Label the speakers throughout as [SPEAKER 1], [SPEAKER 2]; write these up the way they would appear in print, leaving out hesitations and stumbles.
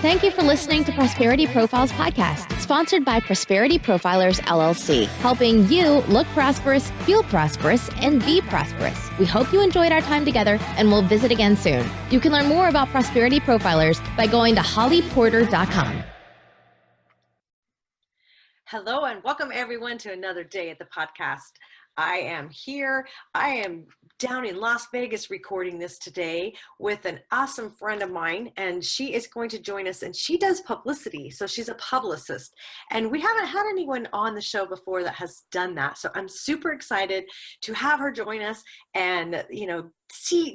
[SPEAKER 1] Thank you for listening to Prosperity Profiles Podcast, sponsored by Prosperity Profilers, LLC, helping you look prosperous, feel prosperous, and be prosperous. We hope you enjoyed our time together, and we'll visit again soon. You can learn more about Prosperity Profilers by going to hollyporter.com.
[SPEAKER 2] Hello, and welcome everyone to another day at the podcast. I am here. I am down in Las Vegas recording this today with an awesome friend of mine, and she is going to join us, and she does publicity. So she's a publicist, and we haven't had anyone on the show before that has done that. So I'm super excited to have her join us and,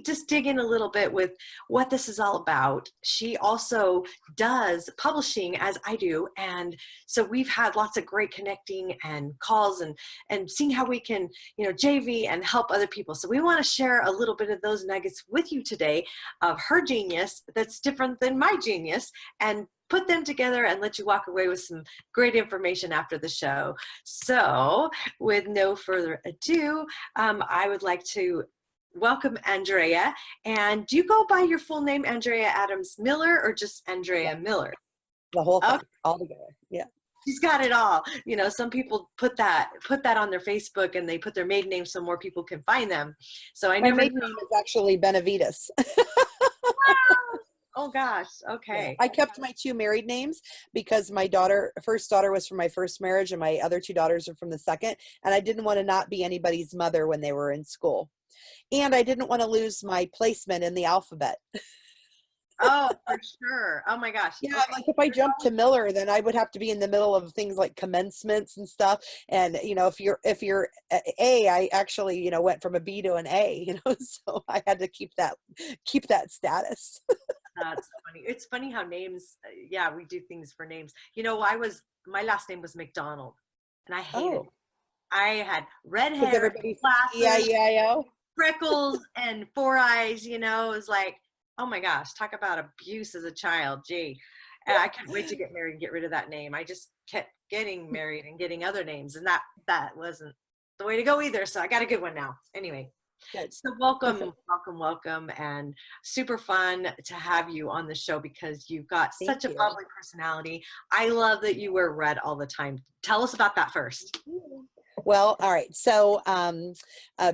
[SPEAKER 2] just dig in a little bit with what this is all about. She also does publishing as I do. And so we've had lots of great connecting and calls and seeing how we can, JV and help other people. So we want to share a little bit of those nuggets with you today of her genius that's different than my genius, and put them together and let you walk away with some great information after the show. So with no further ado, I would like to welcome Andrea. And do you go by your full name, Andrea Adams Miller, or just Andrea Miller?
[SPEAKER 3] The whole thing, all together. Yeah.
[SPEAKER 2] She's got it all. Some people put that on their Facebook, and they put their maiden name so more people can find them. So my
[SPEAKER 3] maiden name is actually Benavides.
[SPEAKER 2] Oh gosh. Okay.
[SPEAKER 3] Yeah. I kept my two married names because my first daughter was from my first marriage, and my other two daughters are from the second. And I didn't want to not be anybody's mother when they were in school. And I didn't want to lose my placement in the alphabet.
[SPEAKER 2] Oh, for sure. Oh my gosh.
[SPEAKER 3] Yeah. Okay. Like if I jumped to Miller, then I would have to be in the middle of things like commencements and stuff. And, if you're A, I actually, went from a B to an A, so I had to keep that status.
[SPEAKER 2] That's funny. It's funny how names, we do things for names. My last name was McDonald, and I hated it. I had red hair, glasses, freckles, and four eyes. It was like, oh my gosh, talk about abuse as a child. Gee, and I can't wait to get married and get rid of that name. I just kept getting married and getting other names, and that wasn't the way to go either. So I got a good one now. Anyway. Good. So welcome, and super fun to have you on the show because you've got such a bubbly personality. I love that you wear red all the time. Tell us about that first.
[SPEAKER 3] Well, all right. So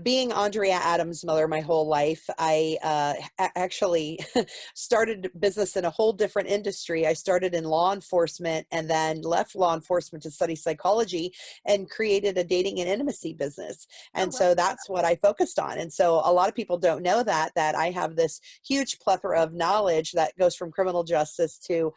[SPEAKER 3] being Andrea Adams Miller my whole life, I actually started business in a whole different industry. I started in law enforcement and then left law enforcement to study psychology and created a dating and intimacy business. And so that's what I focused on. And so a lot of people don't know that I have this huge plethora of knowledge that goes from criminal justice to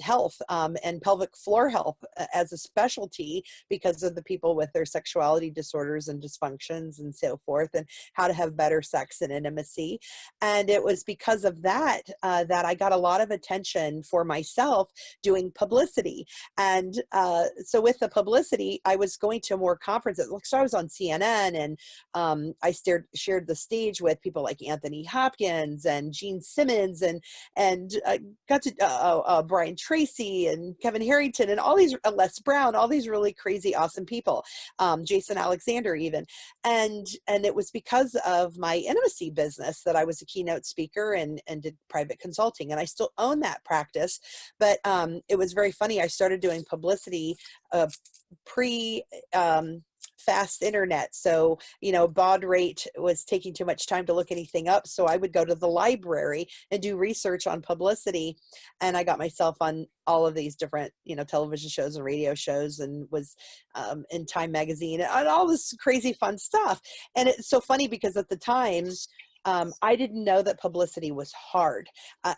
[SPEAKER 3] health and pelvic floor health as a specialty because of the people with their sexuality disorders and dysfunctions and so forth, and how to have better sex and intimacy. And it was because of that that I got a lot of attention for myself doing publicity. And so with the publicity, I was going to more conferences. So I was on CNN, and I shared the stage with people like Anthony Hopkins and Gene Simmons, and got to Brian Tracy and Kevin Harrington and all these Les Brown, all these really crazy, awesome people. Jason Alexander even. And it was because of my intimacy business that I was a keynote speaker and did private consulting. And I still own that practice. But it was very funny. I started doing publicity fast internet. So, baud rate was taking too much time to look anything up. So I would go to the library and do research on publicity. And I got myself on all of these different, television shows and radio shows, and was in Time magazine and all this crazy fun stuff. And it's so funny because at the time, I didn't know that publicity was hard.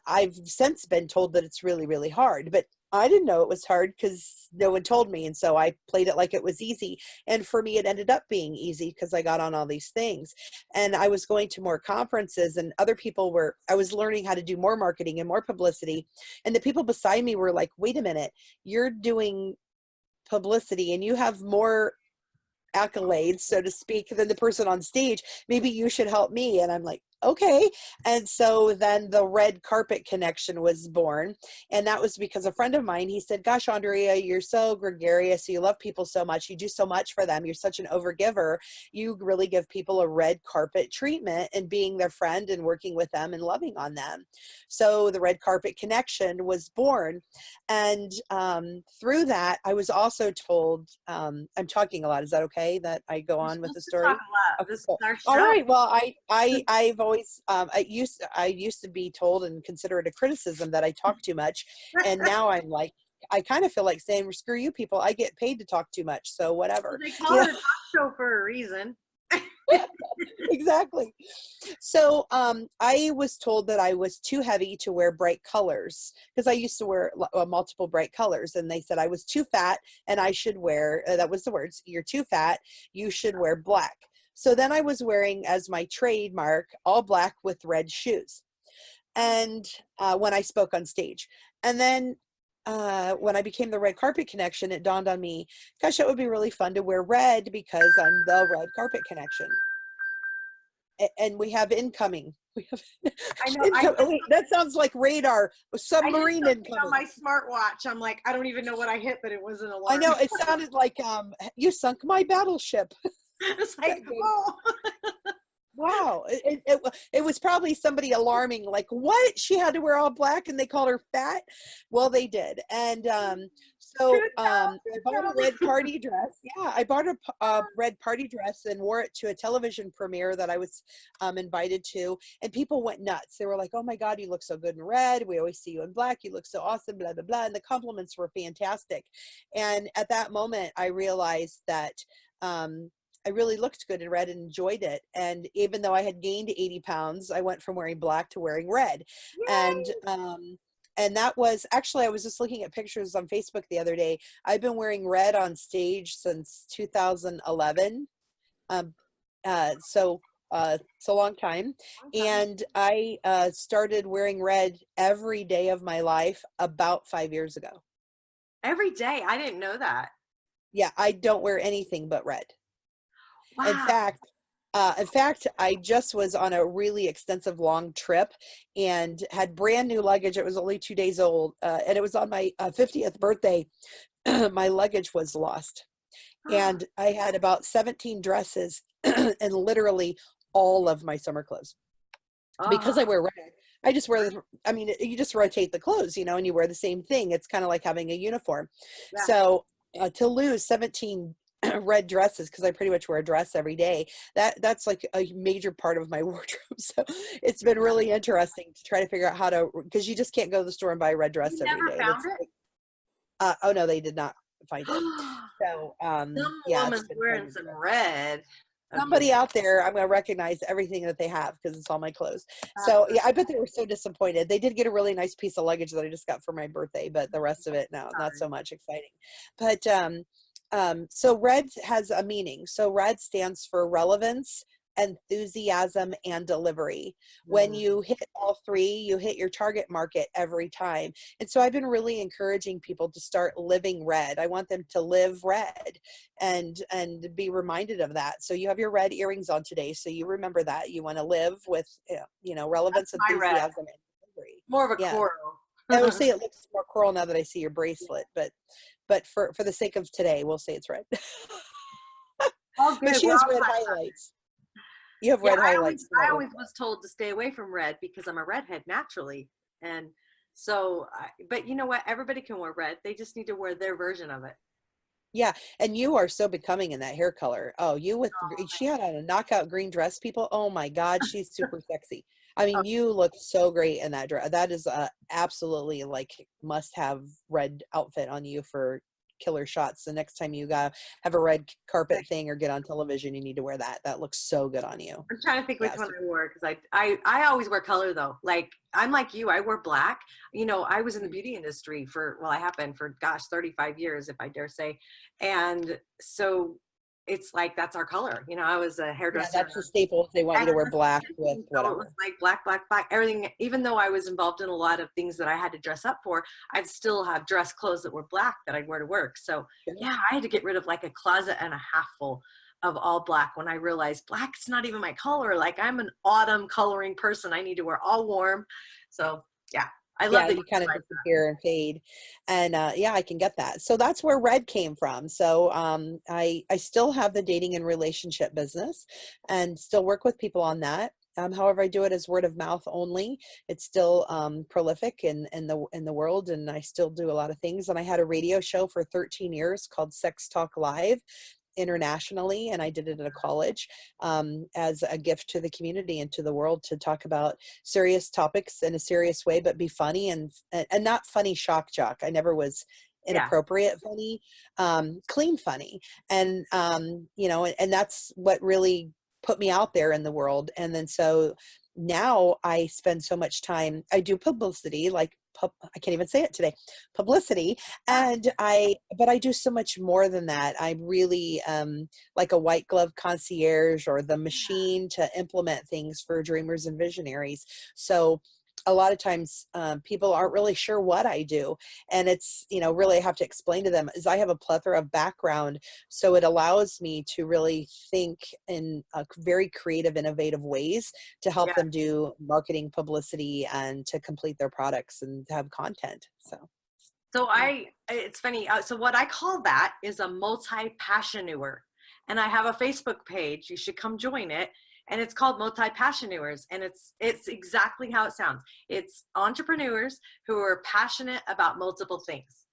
[SPEAKER 3] I've since been told that it's really, really hard, but I didn't know it was hard because no one told me. And so I played it like it was easy. And for me, it ended up being easy because I got on all these things. And I was going to more conferences, and I was learning how to do more marketing and more publicity. And the people beside me were like, wait a minute, you're doing publicity and you have more accolades, so to speak, than the person on stage. Maybe you should help me. And I'm like, okay. And so then the red carpet connection was born. And that was because a friend of mine, he said, gosh, Andrea, you're so gregarious. You love people so much. You do so much for them. You're such an overgiver. You really give people a red carpet treatment and being their friend and working with them and loving on them. So the red carpet connection was born. And through that, I was also told, I'm talking a lot. Is that okay that I go on with the story?
[SPEAKER 2] Talk a lot.
[SPEAKER 3] Okay,
[SPEAKER 2] This is
[SPEAKER 3] cool.
[SPEAKER 2] our show.
[SPEAKER 3] All right. Well, I've always, I used to be told and consider it a criticism that I talk too much. And now I'm like, I kind of feel like saying, well, screw you people. I get paid to talk too much. So whatever.
[SPEAKER 2] Well, they call it a talk show for a reason.
[SPEAKER 3] Exactly. So I was told that I was too heavy to wear bright colors because I used to wear multiple bright colors, and they said I was too fat and I should wear, that was the words, you're too fat, you should wear black. So then I was wearing as my trademark all black with red shoes, and when I spoke on stage. And then when I became the red carpet connection, it dawned on me, gosh, it would be really fun to wear red because I'm the red carpet connection. And we have incoming. We have
[SPEAKER 2] I know.
[SPEAKER 3] wait, that sounds like radar. Submarine incoming.
[SPEAKER 2] On my smartwatch, I'm like, I don't even know what I hit, but it was an alarm.
[SPEAKER 3] I know, it sounded like you sunk my battleship.
[SPEAKER 2] It's like, oh.
[SPEAKER 3] Wow. It was probably somebody alarming, like, what? She had to wear all black and they called her fat? Well, they did. And so I bought a red party dress. Yeah, I bought a red party dress and wore it to a television premiere that I was invited to. And people went nuts. They were like, oh my God, you look so good in red. We always see you in black. You look so awesome, blah, blah, blah. And the compliments were fantastic. And at that moment, I realized that I really looked good in red and enjoyed it. And even though I had gained 80 pounds, I went from wearing black to wearing red. Yay! And that was actually, I was just looking at pictures on Facebook the other day. I've been wearing red on stage since 2011. So it's a long time. And I started wearing red every day of my life about 5 years ago.
[SPEAKER 2] Every day? I didn't know that.
[SPEAKER 3] Yeah, I don't wear anything but red.
[SPEAKER 2] Wow.
[SPEAKER 3] In fact, I just was on a really extensive long trip and had brand new luggage. It was only 2 days old, and it was on my 50th birthday. My luggage was lost, and I had about 17 dresses and literally all of my summer clothes. Because I wear red, I just wear you just rotate the clothes, and you wear the same thing. It's kind of like having a uniform. Yeah. So to lose 17 red dresses, because I pretty much wear a dress every day, that's like a major part of my wardrobe. So it's been really interesting to try to figure out how to, because you just can't go to the store and buy a red dress every day.
[SPEAKER 2] Found it?
[SPEAKER 3] Oh no, they did not find it. So yeah,
[SPEAKER 2] woman's wearing some red.
[SPEAKER 3] Somebody out there, I'm going to recognize everything that they have because it's all my clothes. So yeah, I bet they were so disappointed. They did get a really nice piece of luggage that I just got for my birthday, but the rest of it, no, not so much exciting. But so red has a meaning. So red stands for relevance, enthusiasm, and delivery. When you hit all three, you hit your target market every time. And so I've been really encouraging people to start living red. I want them to live red and be reminded of that. So you have your red earrings on today. So you remember that you want to live with, relevance, enthusiasm, and delivery.
[SPEAKER 2] More of a coral.
[SPEAKER 3] I would say it looks more coral now that I see your bracelet, but for the sake of today, we'll say it's red.
[SPEAKER 2] Oh, good.
[SPEAKER 3] But she has red highlights. You have red highlights.
[SPEAKER 2] I always was told to stay away from red because I'm a redhead naturally. And so, but you know what? Everybody can wear red. They just need to wear their version of it.
[SPEAKER 3] Yeah. And you are so becoming in that hair color. Oh, she had on a knockout green dress, people. Oh my God, she's super sexy. I mean, you look so great in that dress. That is absolutely like must have red outfit on you for killer shots. The next time you have a red carpet thing or get on television, you need to wear that. That looks so good on you.
[SPEAKER 2] I'm trying to think which one I wore because I always wear color though. Like I'm like you, I wear black. I was in the beauty industry I have been for 35 years, if I dare say. And so it's like, that's our color. I was a hairdresser.
[SPEAKER 3] Yeah, that's the staple. They want you to wear black with whatever.
[SPEAKER 2] It was like black, everything. Even though I was involved in a lot of things that I had to dress up for, I'd still have dress clothes that were black that I'd wear to work. So yeah, I had to get rid of like a closet and a half full of all black when I realized black's not even my color. Like I'm an autumn coloring person. I need to wear all warm. So yeah, I love
[SPEAKER 3] Yeah,
[SPEAKER 2] that
[SPEAKER 3] you kind of disappear and fade. And yeah, I can get that. So that's where red came from. So I still have the dating and relationship business and still work with people on that. However, I do it as word of mouth only. It's still prolific in the world, and I still do a lot of things. And I had a radio show for 13 years called Sex Talk Live internationally, and I did it at a college as a gift to the community and to the world, to talk about serious topics in a serious way, but be funny and not funny shock jock. I never was inappropriate funny, clean funny. And you know, and that's what really put me out there in the world. And then so now I spend so much time, I do publicity, like I can't even say it today, publicity. And but I do so much more than that. I'm really like a white glove concierge, or the machine to implement things for dreamers and visionaries. So a lot of times people aren't really sure what I do. And it's, you know, really I have to explain to them, is I have a plethora of background. So it allows me to really think in very creative, innovative ways to help them do marketing, publicity, and to complete their products and have content. So
[SPEAKER 2] it's funny. So what I call that is a multi-passioneur. And I have a Facebook page. You should come join it. And it's called Multi-Passioneurs, and it's exactly how it sounds. It's entrepreneurs who are passionate about multiple things.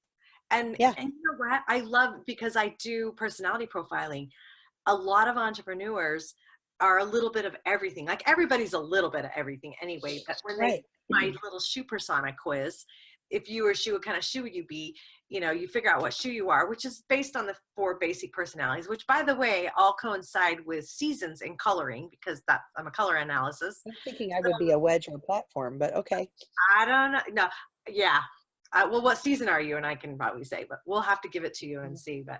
[SPEAKER 2] And you know what? I love, because I do personality profiling. A lot of entrepreneurs are a little bit of everything. Like everybody's a little bit of everything anyway. But when they my little shoe persona quiz, if you were a shoe, what kind of shoe would you be? You know, you figure out what shoe you are, which is based on the 4 basic personalities, which, by the way, all coincide with seasons and coloring, because I'm a color analysis.
[SPEAKER 3] I'm thinking I would be a wedge or a platform, but okay.
[SPEAKER 2] I don't know. No, yeah. Well, what season are you? And I can probably say, but we'll have to give it to you and see. But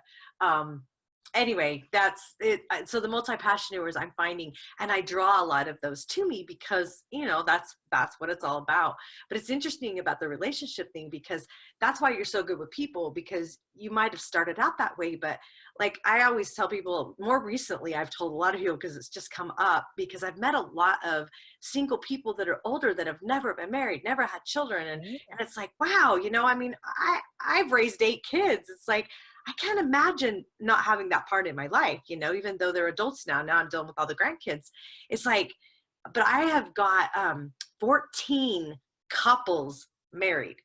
[SPEAKER 2] anyway, that's it. So the multi-passioneurs I'm finding, and I draw a lot of those to me because, you know, that's what it's all about. But it's interesting about the relationship thing, because that's why you're so good with people, because you might have started out that way. But like I always tell people, more recently, I've told a lot of people, because it's just come up, because I've met a lot of single people that are older that have never been married, never had children. And it's like, wow, you know, I mean, I've raised 8 kids. It's like, I can't imagine not having that part in my life, you know, even though they're adults now. Now I'm dealing with all the grandkids. It's like, but I have got 14 couples married.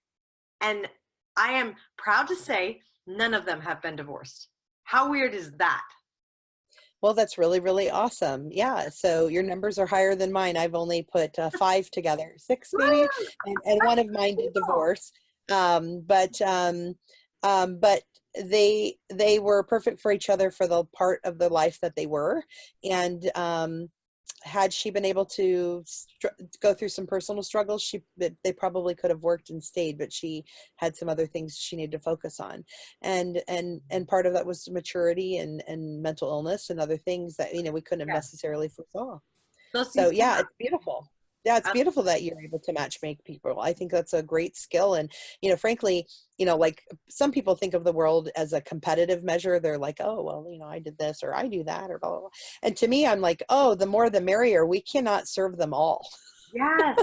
[SPEAKER 2] And I am proud to say none of them have been divorced. How weird is that?
[SPEAKER 3] Well, that's really, really awesome. Yeah. So your numbers are higher than mine. I've only put 5 together, 6 maybe, and one of mine did divorce. But they were perfect for each other for the part of the life that they were. And had she been able to go through some personal struggles, they probably could have worked and stayed, but she had some other things she needed to focus on. And part of that was maturity and mental illness and other things that, you know, we couldn't have necessarily foresaw. So yeah, it's beautiful. Yeah, it's beautiful that you're able to match make people. I think that's a great skill. And, you know, frankly, you know, like some people think of the world as a competitive measure. They're like, oh, well, you know, I did this or I do that or blah, blah, blah. And to me, I'm like, oh, the more the merrier. We cannot serve them all.
[SPEAKER 2] Yes.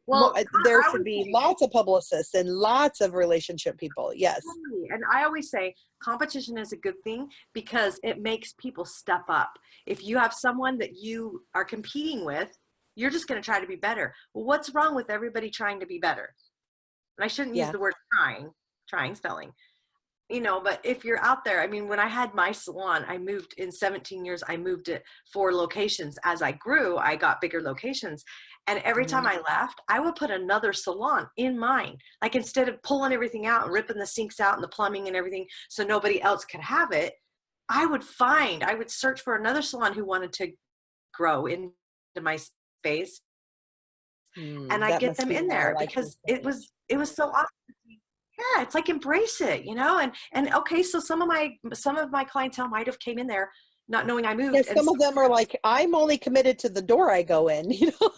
[SPEAKER 2] Well,
[SPEAKER 3] there should be lots of publicists and lots of relationship people. Yes.
[SPEAKER 2] And I always say competition is a good thing because it makes people step up. If you have someone that you are competing with, you're just going to try to be better. Well, what's wrong with everybody trying to be better? And I shouldn't use the word trying spelling, you know, but if you're out there, I mean, when I had my salon, I moved in 17 years, I moved it 4 locations. As I grew, I got bigger locations. And every time I left, I would put another salon in mine. Like instead of pulling everything out and ripping the sinks out and the plumbing and everything so nobody else could have it, I would search for another salon who wanted to grow into my space, and I get them in there because it was so awesome. Yeah, it's like embrace it, you know. And okay, so some of my clientele might have came in there not knowing I moved.
[SPEAKER 3] Yeah, some of them are like, I'm only committed to the door I go in, you know.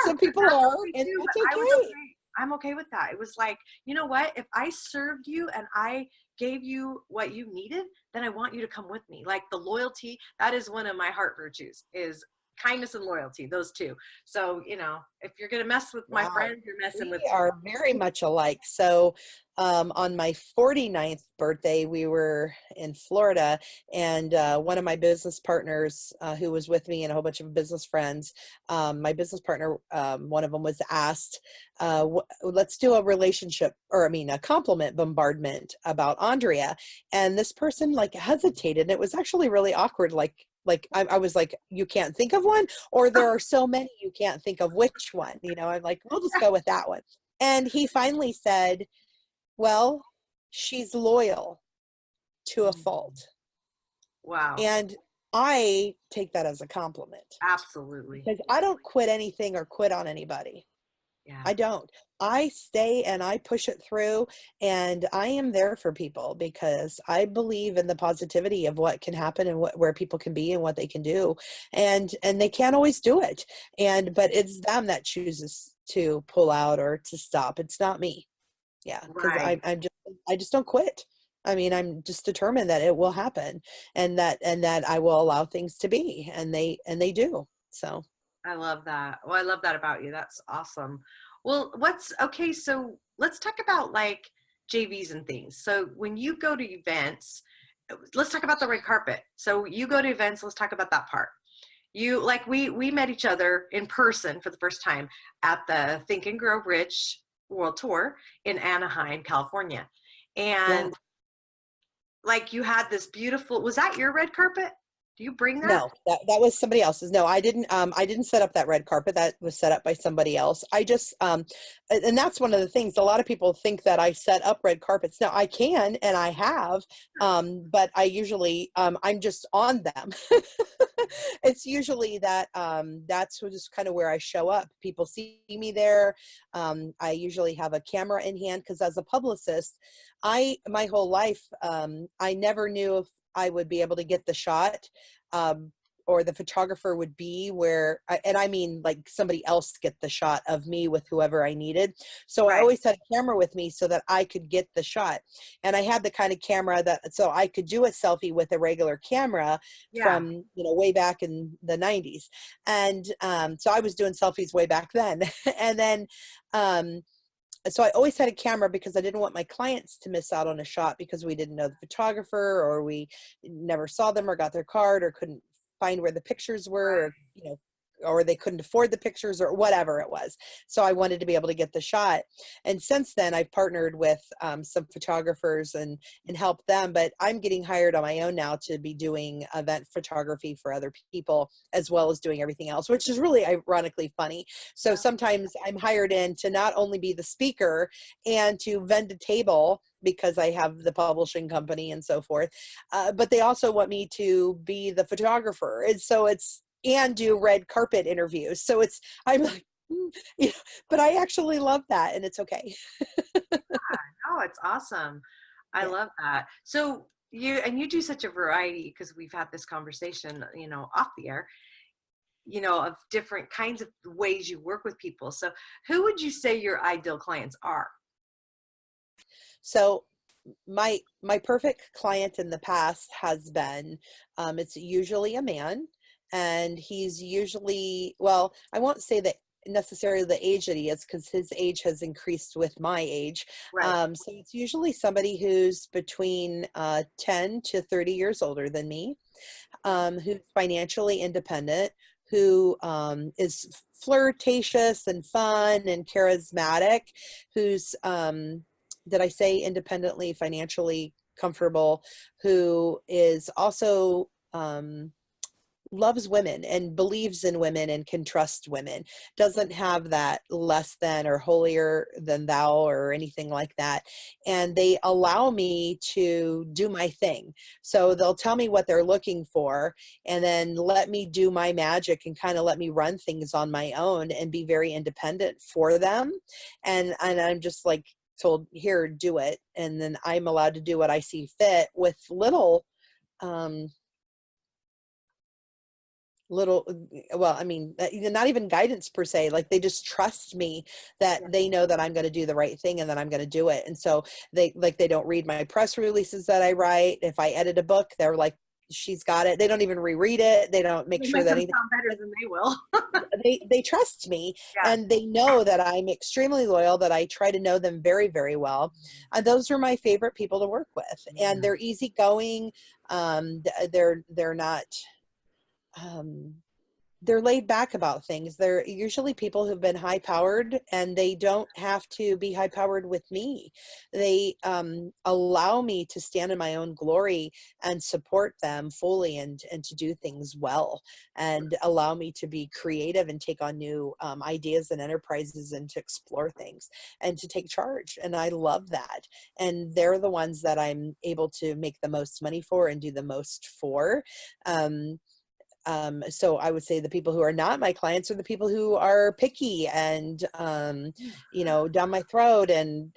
[SPEAKER 3] Some people are, and that's okay.
[SPEAKER 2] I'm okay with that. It was like, you know what? If I served you and I gave you what you needed, then I want you to come with me. Like the loyalty, that is one of my heart virtues, is kindness and loyalty, those two. So, you know, if you're going to mess with my
[SPEAKER 3] Wow.
[SPEAKER 2] friend, you're messing
[SPEAKER 3] We
[SPEAKER 2] with
[SPEAKER 3] are very much alike. So on my 49th birthday, we were in Florida, and one of my business partners who was with me and a whole bunch of business friends, my business partner, one of them was asked, let's do a relationship, or I mean, a compliment bombardment about Andrea. And this person like hesitated. And it was actually really awkward. I was like, you can't think of one, or there are so many, you can't think of which one, you know. I'm like, we'll just go with that one. And he finally said, well, she's loyal to a fault.
[SPEAKER 2] Wow.
[SPEAKER 3] And I take that as a compliment,
[SPEAKER 2] Absolutely.
[SPEAKER 3] because I don't quit anything or quit on anybody.
[SPEAKER 2] Yeah.
[SPEAKER 3] I don't. I stay and I push it through, and I am there for people because I believe in the positivity of what can happen and where people can be and what they can do. And they can't always do it. But it's them that chooses to pull out or to stop. It's not me. Yeah. Because
[SPEAKER 2] Right.
[SPEAKER 3] I just don't quit. I mean, I'm just determined that it will happen, and that I will allow things to be, and they do. So
[SPEAKER 2] I love that. Well, I love that about you. That's awesome. Well, okay, so let's talk about like JVs and things. So when you go to events, let's talk about the red carpet. So you go to events, let's talk about that part. We met each other in person for the first time at the Think and Grow Rich World Tour in Anaheim, California. And like you had this beautiful, was that your red carpet? Do you bring that?
[SPEAKER 3] no, that was somebody else's. No, I didn't set up that red carpet. That was set up by somebody else. I just, and that's one of the things. A lot of people think that I set up red carpets. Now I can, and I have, but I usually, I'm just on them. It's usually that, that's just kind of where I show up. People see me there. I usually have a camera in hand, because as a publicist, my whole life, I never knew if I would be able to get the shot, or the photographer would be and I mean like somebody else get the shot of me with whoever I needed. So
[SPEAKER 2] Right.
[SPEAKER 3] I always had a camera with me so that I could get the shot. And I had the kind of camera so I could do a selfie with a regular camera from, you know, way back in the 90s. And so I was doing selfies way back then. And then, so I always had a camera because I didn't want my clients to miss out on a shot because we didn't know the photographer, or we never saw them or got their card, or couldn't find where the pictures were, or, you know, or they couldn't afford the pictures or whatever it was. So I wanted to be able to get the shot. And since then I've partnered with some photographers and helped them, but I'm getting hired on my own now to be doing event photography for other people, as well as doing everything else, which is really ironically funny. So sometimes I'm hired in to not only be the speaker and to vend a table, because I have the publishing company and so forth, but they also want me to be the photographer. And so and do red carpet interviews. So I'm like, you know, but I actually love that, and it's okay.
[SPEAKER 2] Oh, it's awesome. I love that. So you do such a variety, because we've had this conversation, you know, off the air, you know, of different kinds of ways you work with people. So who would you say your ideal clients are?
[SPEAKER 3] So my perfect client in the past has been, it's usually a man. And he's usually, well, I won't say that necessarily the age that he is, because his age has increased with my age.
[SPEAKER 2] Right.
[SPEAKER 3] So it's usually somebody who's between 10 to 30 years older than me, who's financially independent, who is flirtatious and fun and charismatic, who's, did I say independently, financially comfortable, who is also, loves women and believes in women and can trust women, doesn't have that less than or holier than thou or anything like that. And they allow me to do my thing. So they'll tell me what they're looking for, and then let me do my magic and kind of let me run things on my own and be very independent for them. And I'm just like told, here, do it. And then I'm allowed to do what I see fit with little little, well, I mean, not even guidance per se, like they just trust me that they know that I'm going to do the right thing and that I'm going to do it. And so they don't read my press releases that I write. If I edit a book, they're like, she's got it. They don't even reread it. They don't make sure that anything
[SPEAKER 2] sound better than they will.
[SPEAKER 3] they trust me,
[SPEAKER 2] Yeah.
[SPEAKER 3] and they know that I'm extremely loyal, that I try to know them very, very well. Those are my favorite people to work with, and they're easygoing. They're not, they're laid back about things. They're usually people who've been high powered, and they don't have to be high powered with me. They allow me to stand in my own glory and support them fully, and to do things well, and allow me to be creative and take on new ideas and enterprises, and to explore things and to take charge. And I love that. And they're the ones that I'm able to make the most money for and do the most for. So I would say the people who are not my clients are the people who are picky and, you know, down my throat and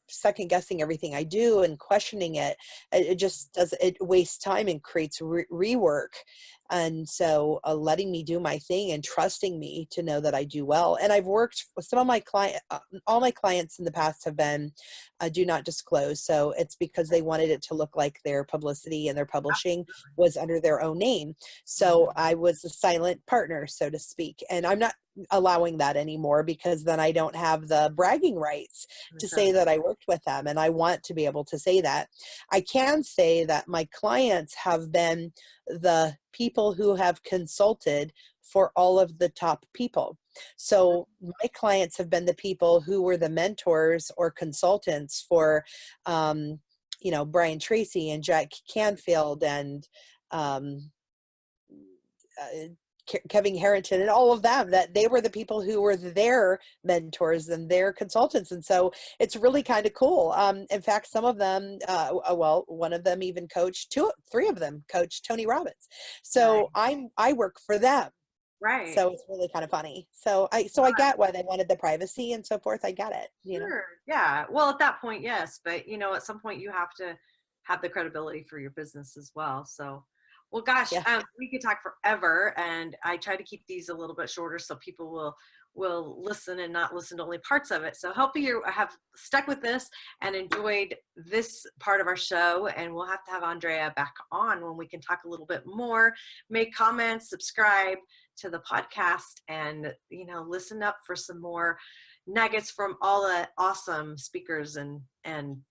[SPEAKER 3] second guessing everything I do and questioning it. It just does, it wastes time and creates rework. And so letting me do my thing and trusting me to know that I do well. And I've worked with some of my all my clients in the past have been do not disclose. So it's because they wanted it to look like their publicity and their publishing was under their own name. So I was a silent partner, so to speak. And I'm not allowing that anymore, because then I don't have the bragging rights to say that I worked with them. And I want to be able to say that. I can say that my clients have been the people who have consulted for all of the top people. So my clients have been the people who were the mentors or consultants for, you know, Brian Tracy and Jack Canfield and Kevin Harrington and all of them, that they were the people who were their mentors and their consultants. And so it's really kind of cool. In fact, some of them, well, one of them even coached, three of them coached Tony Robbins. So I work for them.
[SPEAKER 2] Right.
[SPEAKER 3] So it's really kind of funny. So I get why they wanted the privacy and so forth. I get it. You know?
[SPEAKER 2] Yeah. Well, at that point, yes. But, you know, at some point you have to have the credibility for your business as well. So, well, gosh, we could talk forever, and I try to keep these a little bit shorter so people will listen and not listen to only parts of it. So hope you have stuck with this and enjoyed this part of our show, and we'll have to have Andrea back on when we can talk a little bit more. Make comments, subscribe to the podcast, and, you know, listen up for some more nuggets from all the awesome speakers and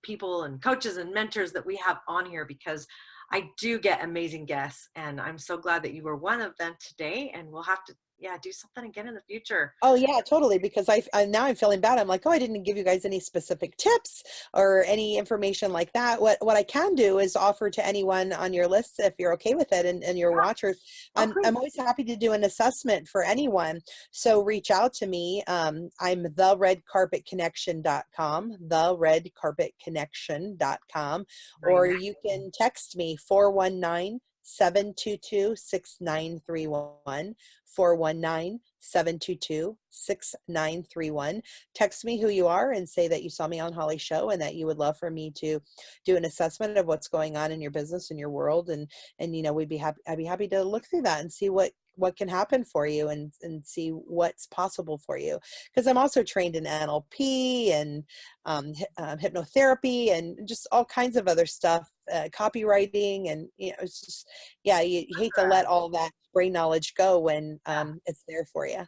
[SPEAKER 2] people and coaches and mentors that we have on here, because I do get amazing guests, and I'm so glad that you were one of them today, and we'll have to do something again in the future.
[SPEAKER 3] Oh yeah, totally. Because I now I'm feeling bad. I'm like, oh, I didn't give you guys any specific tips or any information like that. What I can do is offer to anyone on your list, if you're okay with it, and your watchers, I'm always happy to do an assessment for anyone. So reach out to me. I'm theredcarpetconnection.com, theredcarpetconnection.com, or you can text me 419-722-6931, 419-722-6931. Text me who you are and say that you saw me on Holly's show and that you would love for me to do an assessment of what's going on in your business, in your world. And you know, I'd be happy to look through that and see what can happen for you, and see what's possible for you. Because I'm also trained in NLP and hypnotherapy and just all kinds of other stuff, copywriting, and, you know, it's just, you hate to let all that brain knowledge go when it's there for you.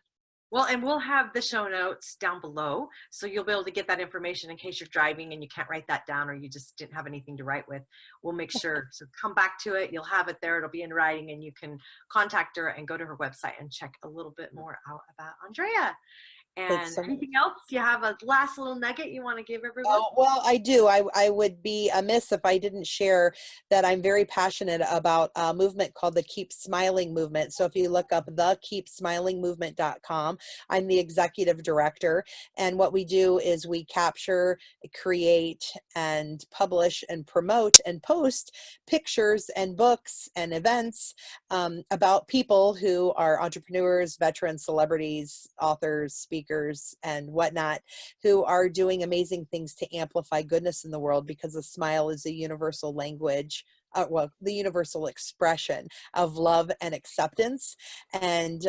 [SPEAKER 2] Well, and we'll have the show notes down below, so you'll be able to get that information in case you're driving and you can't write that down, or you just didn't have anything to write with. We'll make sure, so come back to it. You'll have it there. It'll be in writing, and you can contact her and go to her website and check a little bit more out about Andrea. And anything else? You have a last little nugget you want to give everyone?
[SPEAKER 3] Oh, well, I do. I would be amiss if I didn't share that I'm very passionate about a movement called the Keep Smiling Movement. So if you look up thekeepsmilingmovement.com, I'm the executive director. And what we do is we capture, create, and publish and promote and post pictures and books and events about people who are entrepreneurs, veterans, celebrities, authors, speakers, and whatnot, who are doing amazing things to amplify goodness in the world, because a smile is a universal language the universal expression of love and acceptance. And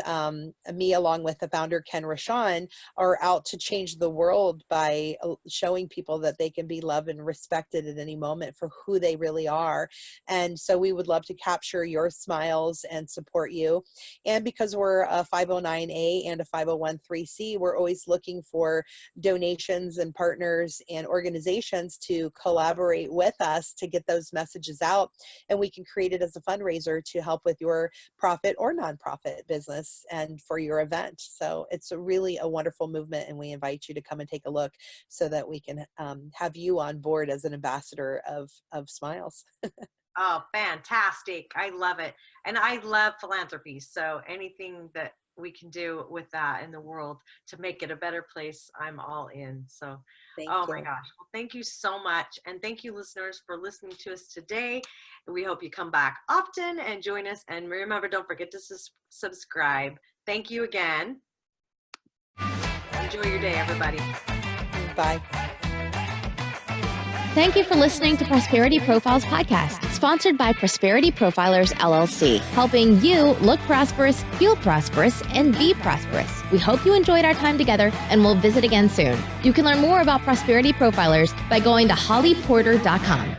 [SPEAKER 3] me, along with the founder, Ken Rashawn, are out to change the world by showing people that they can be loved and respected at any moment for who they really are. And so we would love to capture your smiles and support you. And because we're a 509A and a 501(c), we're always looking for donations and partners and organizations to collaborate with us to get those messages out. And we can create it as a fundraiser to help with your profit or nonprofit business and for your event. So it's really a wonderful movement, and we invite you to come and take a look so that we can have you on board as an ambassador of smiles.
[SPEAKER 2] Oh, fantastic. I love it. And I love philanthropy. So anything that we can do with that in the world to make it a better place, I'm all in. So, oh my gosh. Well, thank you so much. And thank you, listeners, for listening to us today. We hope you come back often and join us. And remember, don't forget to subscribe. Thank you again. Enjoy your day, everybody.
[SPEAKER 3] Bye.
[SPEAKER 1] Thank you for listening to Prosperity Profiles Podcast, sponsored by Prosperity Profilers, LLC, helping you look prosperous, feel prosperous, and be prosperous. We hope you enjoyed our time together, and we'll visit again soon. You can learn more about Prosperity Profilers by going to hollyporter.com.